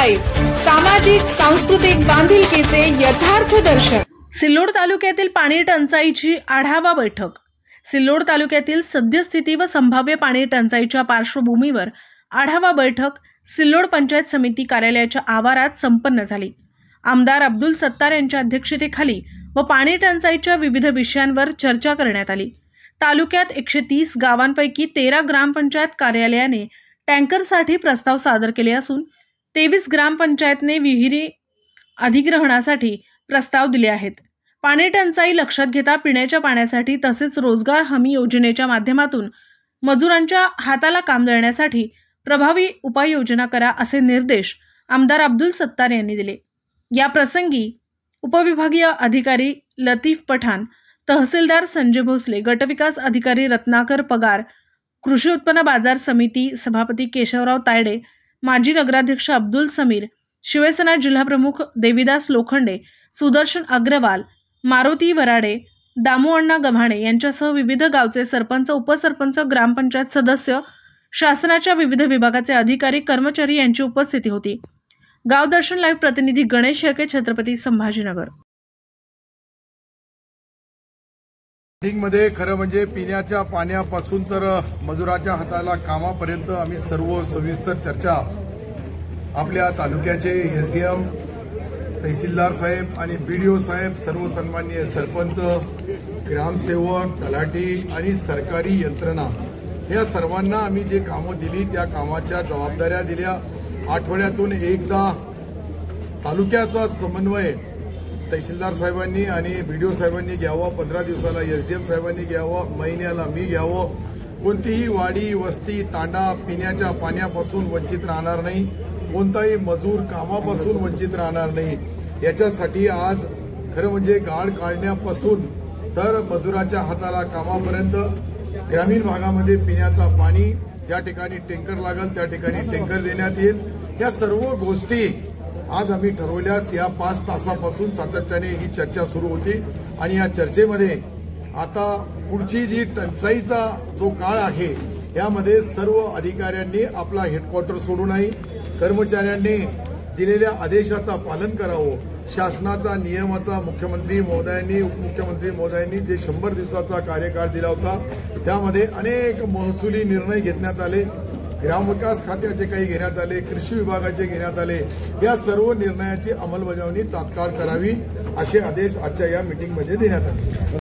Live, सामाजिक सांस्कृतिक बांधिलकीचे यथार्थ दर्शन। सिल्लोड तालुक्यातील पाणी टंचाईची आढावा बैठक। सिल्लोड तालुक्यातील सद्यस्थिती व संभाव्य पाणी टंचाईच्या पार्श्वभूमीवर आढावा बैठक सिल्लोड पंचायत समिती कार्यालयाच्या आवारात संपन्न झाली। आमदार अब्दुल सत्तार यांच्या अध्यक्षतेखाली व पाणी टंचाईच्या विविध विषयांवर चर्चा करण्यात आली। तालुक्यात 130 गावांपैकी 13 ग्रामपंचायत कार्यालयाने टँकरसाठी प्रस्ताव सादर केले असून 23 ग्रामपंचायतने विहिरी अधिग्रहणासाठी प्रस्ताव दिले आहेत। पाणी टंचाई लक्षात घेता पिण्याच्या पाण्यासाठी तसेच रोजगार हमी योजनेच्या माध्यमातून मजुरांच्या हाताला काम देण्यासाठी प्रभावी उपाययोजना करा असे निर्देश आमदार अब्दुल सत्तार यांनी दिले। या प्रसंगी उपविभागीय अधिकारी लतीफ पठाण, तहसीलदार संजय भोसले, गटविकास अधिकारी रत्नाकर पगार, कृषी उत्पन्न बाजार समिती सभापती केशवराव तायडे, माजी नगराध्यक्ष अब्दुल समीर, शिवसेना जिल्हाप्रमुख देवीदास लोखंडे, सुदर्शन अग्रवाल, मारुती वराडे, दामू-अण्णा गव्हाणे यांच्यासह विविध गावचे सरपंच, उपसरपंच, ग्रामपंचायत सदस्य, शासनाच्या विविध विभागाचे अधिकारी, कर्मचारी यांची उपस्थिती होती। गाव दर्शन लाईव्ह प्रतिनिधी गणेश शेळके, छत्रपती संभाजीनगर। मध्ये खरं म्हणजे पिण्याच्या पाण्यापासून तर मजुराच्या हाताला कामापर्यंत आम्ही सर्व सविस्तर चर्चा आपल्या तालुक्याचे एसडीएम, तहसीलदार साहेब आणि बीडीओ साहेब, सर्व सन्माननीय सरपंच, ग्रामसेवक, तलाठी आणि सरकारी यंत्रणा या सर्वांना आम्ही जे कामं दिली त्या कामाच्या जबाबदाऱ्या दिल्या। आठवड्यातून एकदा तालुक्याचा समन्वय तहसीलदार साहेबांनी आणि बीडीओ साहेबांनी घ्यावं, 15 दिवसाला एसडीएम साहेबांनी घ्यावं, महिन्याला मी घ्यावं। कोणतीही वाडी वस्ती तांडा पिण्याच्या पाण्यापासून वंचित राहणार नाही, कोणताही मजूर कामापासून वंचित राहणार नाही। याच्यासाठी आज खरं म्हणजे गाळ काढण्यापासून तर मजुराच्या हाताला कामापर्यंत ग्रामीण भागामध्ये पिण्याचा पाणी ज्या ठिकाणी टँकर लागेल त्या ठिकाणी टँकर देण्यात येईल। या सर्व गोष्टी आज आम्ही ठरवल्याच। या 5 तासापासून सातत्याने ही चर्चा सुरू होती आणि या चर्चेमध्ये आता पुढची जी टंचाईचा जो काळ आहे यामध्ये सर्व अधिकाऱ्यांनी आपला हेडक्वार्टर सोडू नये, कर्मचाऱ्यांनी दिलेल्या आदेशाचा पालन करावं। शासनाचा नियमाचा मुख्यमंत्री महोदयांनी उपमुख्यमंत्री महोदयांनी जे 100 दिवसाचा कार्यकाळ दिला होता त्यामध्ये अनेक महसुली निर्णय घेण्यात आले, ग्रामविकास खात्याचे काही घेण्यात आले, कृषी विभागाचे घेण्यात आले। या सर्व निर्णयाची अंमलबजावणी तात्काळ करावी असे आदेश आजच्या या मीटिंगमध्ये देण्यात आले।